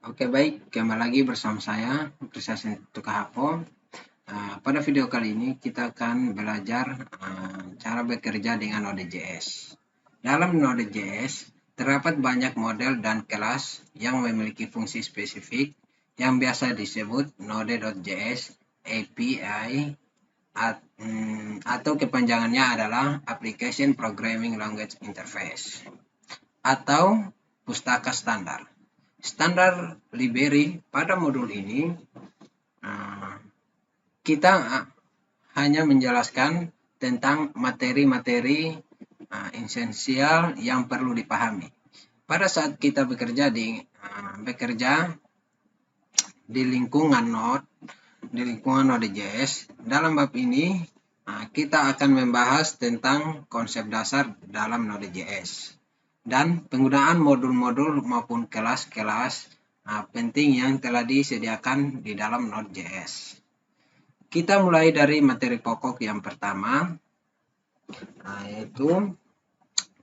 Oke baik, kembali lagi bersama saya, Presiden Tukahapo. Pada video kali ini kita akan belajar cara bekerja dengan Node.js. Dalam Node.js terdapat banyak model dan kelas yang memiliki fungsi spesifik yang biasa disebut Node.js API atau kepanjangannya adalah Application Programming Language Interface atau pustaka standar. Standar library pada modul ini kita hanya menjelaskan tentang materi-materi esensial yang perlu dipahami. Pada saat kita bekerja di lingkungan Node.js, dalam bab ini kita akan membahas tentang konsep dasar dalam Node.js dan penggunaan modul-modul maupun kelas-kelas penting yang telah disediakan di dalam Node.js. Kita mulai dari materi pokok yang pertama, yaitu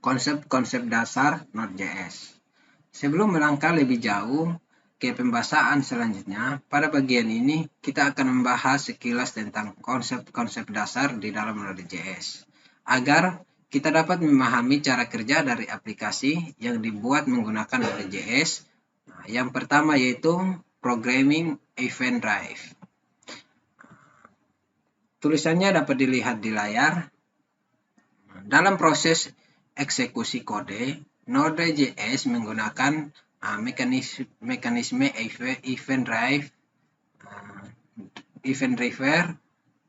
konsep-konsep dasar Node.js. Sebelum melangkah lebih jauh ke pembahasan selanjutnya, pada bagian ini kita akan membahas sekilas tentang konsep-konsep dasar di dalam Node.js, agar kita dapat memahami cara kerja dari aplikasi yang dibuat menggunakan Node.js. Yang pertama yaitu Programming Event Drive. Tulisannya dapat dilihat di layar. Dalam proses eksekusi kode, Node.js menggunakan mekanisme event driver.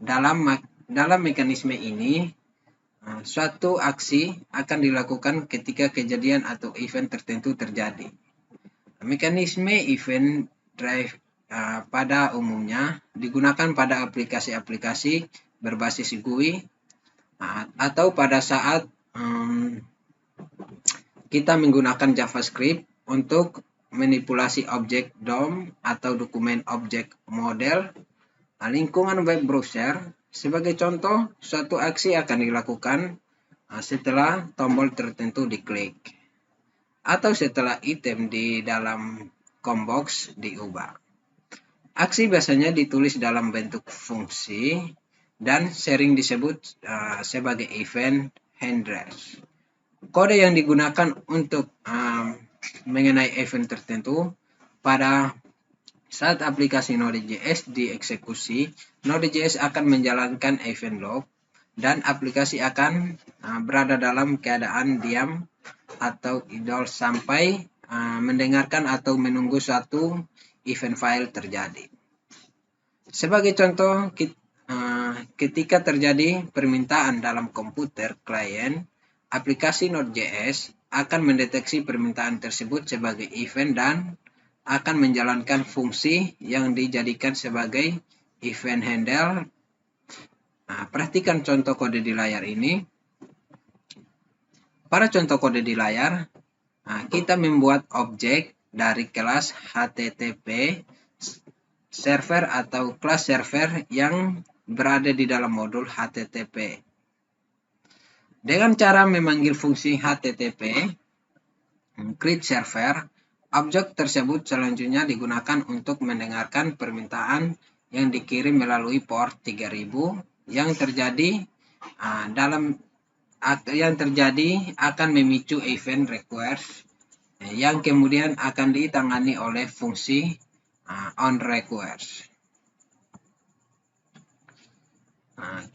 Dalam mekanisme ini, suatu aksi akan dilakukan ketika kejadian atau event tertentu terjadi. Mekanisme event drive pada umumnya digunakan pada aplikasi-aplikasi berbasis GUI atau pada saat kita menggunakan JavaScript untuk manipulasi objek DOM atau dokumen objek model lingkungan web browser. Sebagai contoh, suatu aksi akan dilakukan setelah tombol tertentu diklik atau setelah item di dalam combox diubah. Aksi biasanya ditulis dalam bentuk fungsi dan sering disebut sebagai event handlers. Kode yang digunakan untuk mengenai event tertentu pada saat aplikasi Node.js dieksekusi, Node.js akan menjalankan event log dan aplikasi akan berada dalam keadaan diam atau idle sampai mendengarkan atau menunggu suatu event file terjadi. Sebagai contoh, ketika terjadi permintaan dalam komputer klien, aplikasi Node.js akan mendeteksi permintaan tersebut sebagai event dan akan menjalankan fungsi yang dijadikan sebagai event handler. Perhatikan contoh kode di layar ini. Pada contoh kode di layar, kita membuat objek dari kelas HTTP server atau kelas server yang berada di dalam modul HTTP. Dengan cara memanggil fungsi HTTP create server, objek tersebut selanjutnya digunakan untuk mendengarkan permintaan yang dikirim melalui port 3000 yang terjadi akan memicu event request yang kemudian akan ditangani oleh fungsi onRequest.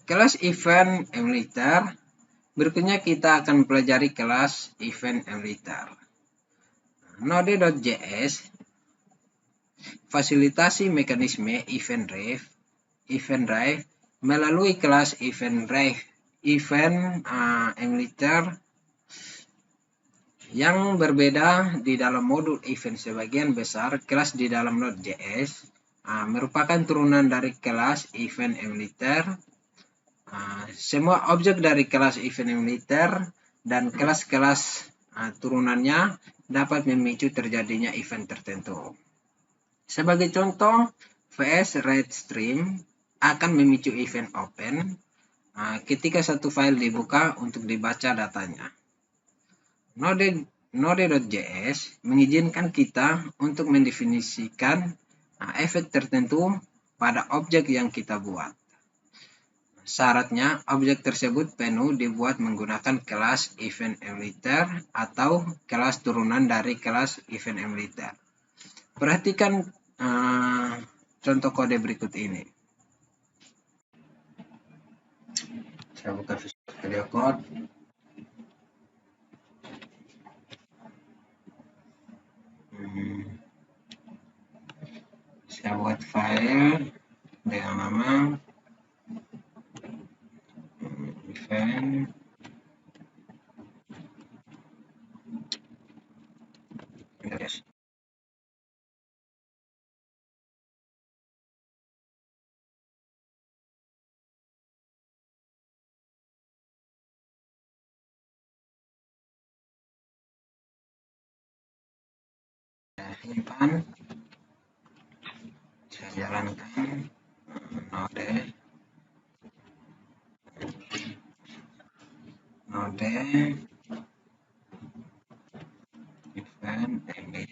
Kelas event emulator. Berikutnya kita akan pelajari kelas event emulator. Node.js fasilitasi mekanisme event drive melalui kelas event emulator yang berbeda di dalam modul event. Sebagian besar kelas di dalam Node.js merupakan turunan dari kelas event emulator. Semua objek dari kelas event emulator dan kelas-kelas turunannya dapat memicu terjadinya event tertentu. Sebagai contoh, VS readStream akan memicu event open ketika satu file dibuka untuk dibaca datanya. Node.js mengizinkan kita untuk mendefinisikan efek tertentu pada objek yang kita buat. Syaratnya, objek tersebut penuh dibuat menggunakan kelas EventEmulator atau kelas turunan dari kelas EventEmulator. Perhatikan contoh kode berikut ini. Saya buka Visual Studio Code. Saya buat file dengan nama event yes. Saya simpan, saya jalankan node event emit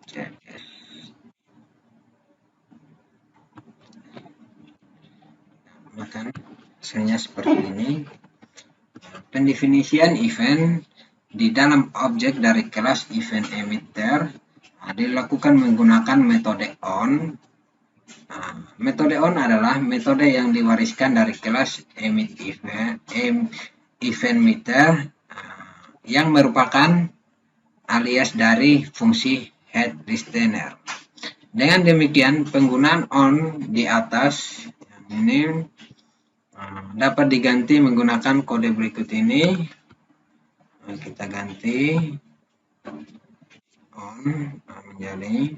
.js. Maka hasilnya seperti ini. Pendefinisian event di dalam objek dari kelas EventEmulator dilakukan menggunakan metode on. Metode on adalah metode yang diwariskan dari kelas EventEmulator yang merupakan alias dari fungsi headListener. Dengan demikian, penggunaan on di atas ini dapat diganti menggunakan kode berikut ini. Kita ganti on menjadi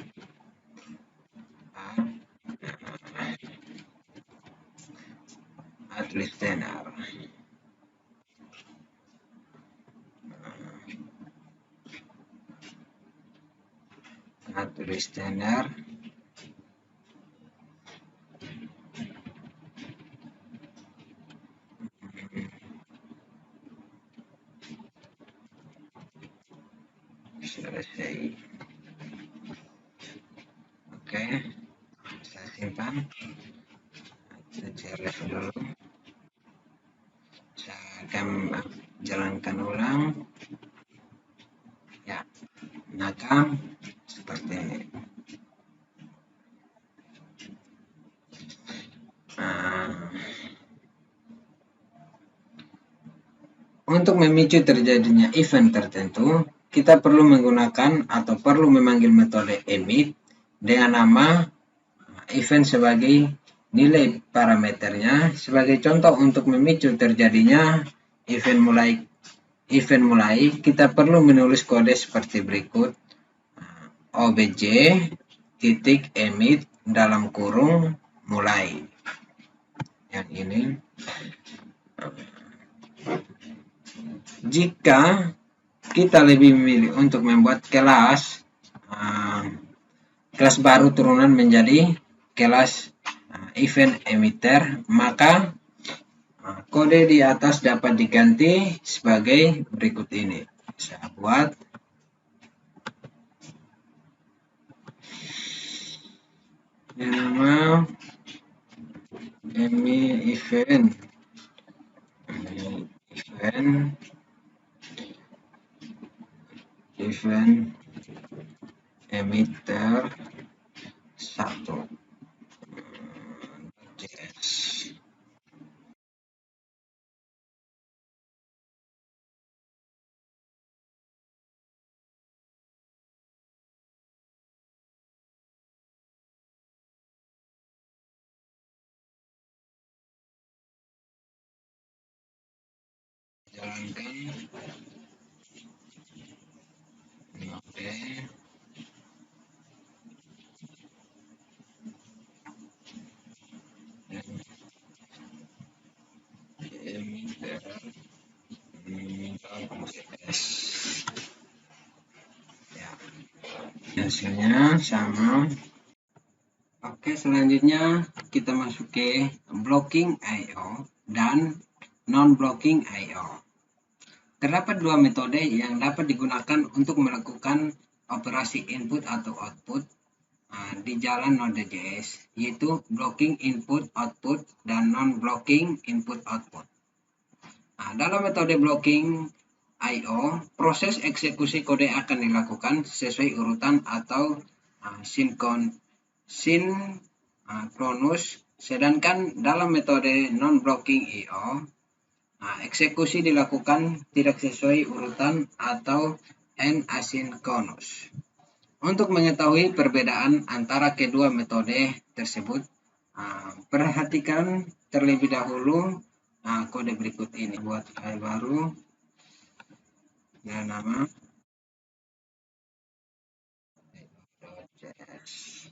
headListener. headListener selesai. Oke, saya simpan, saya ref dulu, saya akan jalankan ulang ya. Maka seperti ini. Untuk memicu terjadinya event tertentu, kita perlu menggunakan atau perlu memanggil metode emit dengan nama event sebagai nilai parameternya. Sebagai contoh, untuk memicu terjadinya event mulai, kita perlu menulis kode seperti berikut. Obj titik emit dalam kurung mulai. Yang ini. Jika kita lebih memilih untuk membuat kelas baru turunan menjadi kelas EventEmulator, maka kode di atas dapat diganti sebagai berikut ini. Saya buat nama event emitter 1 JS. Jalankan node ya, hasilnya sama. Oke, selanjutnya kita masuk ke blocking I/O dan non-blocking I/O. Terdapat dua metode yang dapat digunakan untuk melakukan operasi input atau output di jalan Node.js, yaitu blocking input output dan non-blocking input output. Dalam metode blocking I/O, proses eksekusi kode akan dilakukan sesuai urutan atau sinkronus, sedangkan dalam metode non-blocking I/O, eksekusi dilakukan tidak sesuai urutan atau asinkronus. Untuk mengetahui perbedaan antara kedua metode tersebut, perhatikan terlebih dahulu kode berikut ini. Buat file baru dengan nama .js.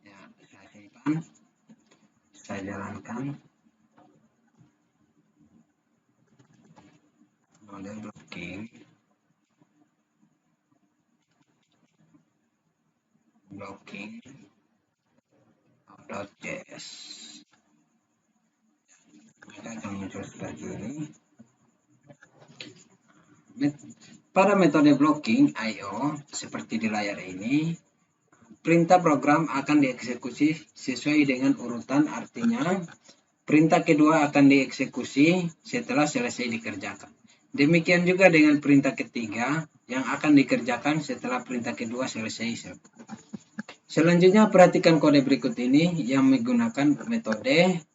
Ya, saya simpan, saya jalankan model blocking .js. Maka akan muncul seperti ini. Pada metode blocking I/O seperti di layar ini, perintah program akan dieksekusi sesuai dengan urutan, artinya perintah kedua akan dieksekusi setelah selesai dikerjakan. Demikian juga dengan perintah ketiga yang akan dikerjakan setelah perintah kedua selesai. Selanjutnya perhatikan kode berikut ini yang menggunakan metode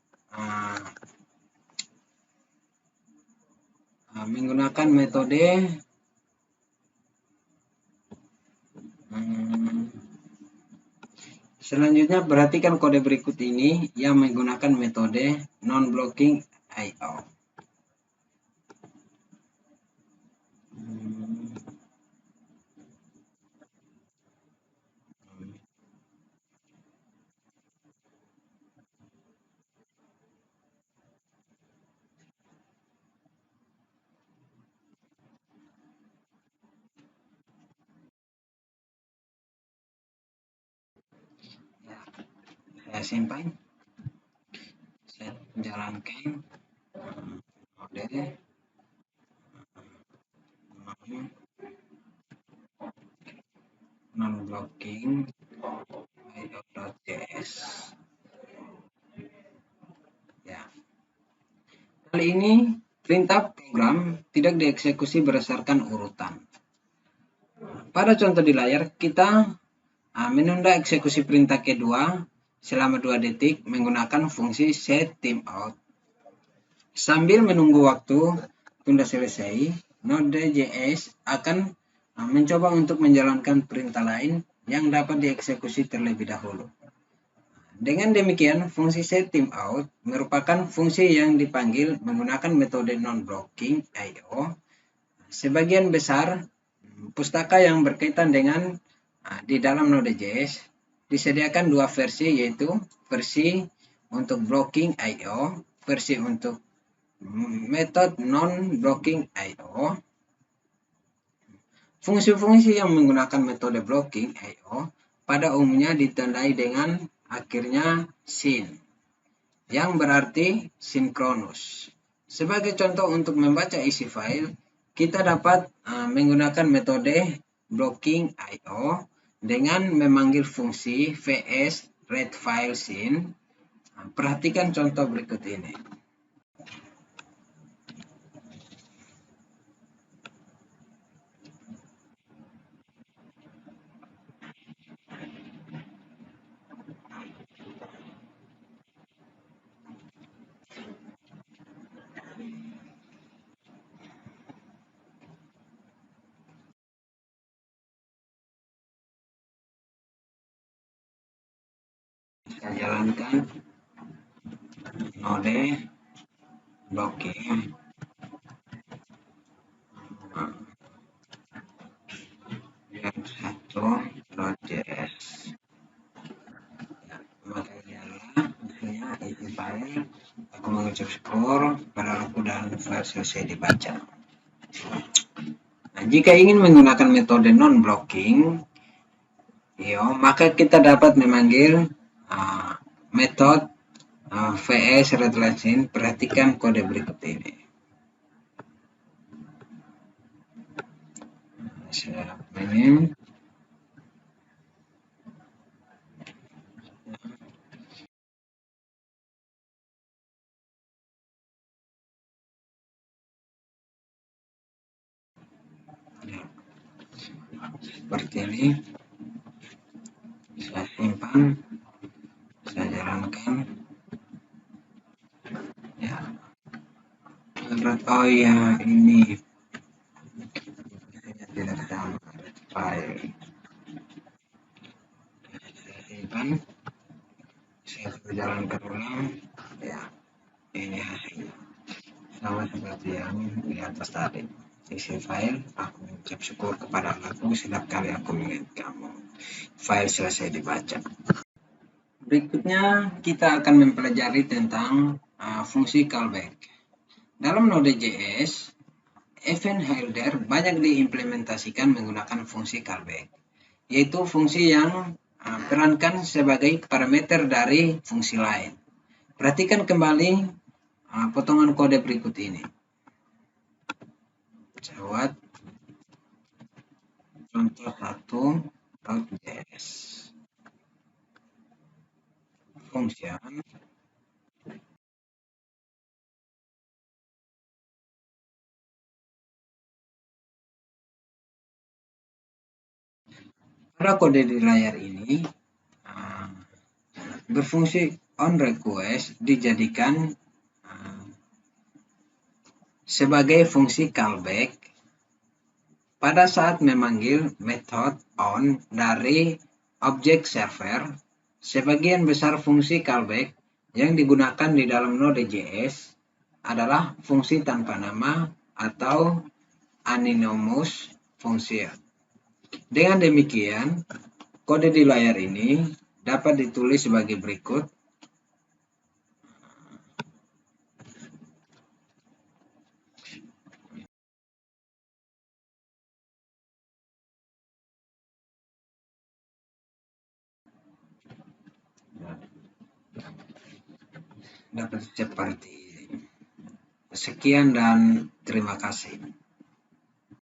Selanjutnya perhatikan kode berikut ini yang menggunakan metode non-blocking I/O. Saya simpan, saya jalankan model non-blocking I/O.js. Ya. Kali ini perintah program tidak dieksekusi berdasarkan urutan. Pada contoh di layar, kita menunda eksekusi perintah kedua selama 2 detik menggunakan fungsi setTimeout. Sambil menunggu waktu tunda selesai, Node.js akan mencoba untuk menjalankan perintah lain yang dapat dieksekusi terlebih dahulu. Dengan demikian, fungsi setTimeout merupakan fungsi yang dipanggil menggunakan metode non-blocking I/O. Sebagian besar pustaka yang berkaitan dengan di dalam Node.js disediakan dua versi, yaitu versi untuk blocking I/O, versi untuk metode non-blocking I/O. Fungsi-fungsi yang menggunakan metode blocking I/O pada umumnya ditandai dengan akhirnya syn, yang berarti sinkronus. Sebagai contoh untuk membaca isi file, kita dapat menggunakan metode blocking I/O dengan memanggil fungsi vs read file syn. Perhatikan contoh berikut ini. Kita jalankan node blocking yang satu.js. Maka ialah isi file. Aku mengucap syukur pada kepada laku dan file selesai dibaca. Nah, jika ingin menggunakan metode non-blocking, maka kita dapat memanggil metode vs readLine. Perhatikan kode berikut ini. Ini seperti ini, saya simpan, saya jalankan. Ya, oh ya, ini tidak sama file. Saya simpan, saya jalankan ulang. Ya, ini hasilnya sama seperti yang di atas tadi. Isi file, aku mengucap syukur kepada Allahku setiap kali aku mengingat kamu. File selesai dibaca. Berikutnya kita akan mempelajari tentang fungsi callback. Dalam Node.js, event handler banyak diimplementasikan menggunakan fungsi callback, yaitu fungsi yang perankan sebagai parameter dari fungsi lain. Perhatikan kembali potongan kode berikut ini. Saya buat contoh 1.js. Function pada kode di layar ini berfungsi onRequest dijadikan sebagai fungsi callback pada saat memanggil metode on dari objek server. Sebagian besar fungsi callback yang digunakan di dalam Node.js adalah fungsi tanpa nama atau anonymous function. Dengan demikian, kode di layar ini dapat ditulis sebagai berikut. Dapat seperti sekian dan terima kasih.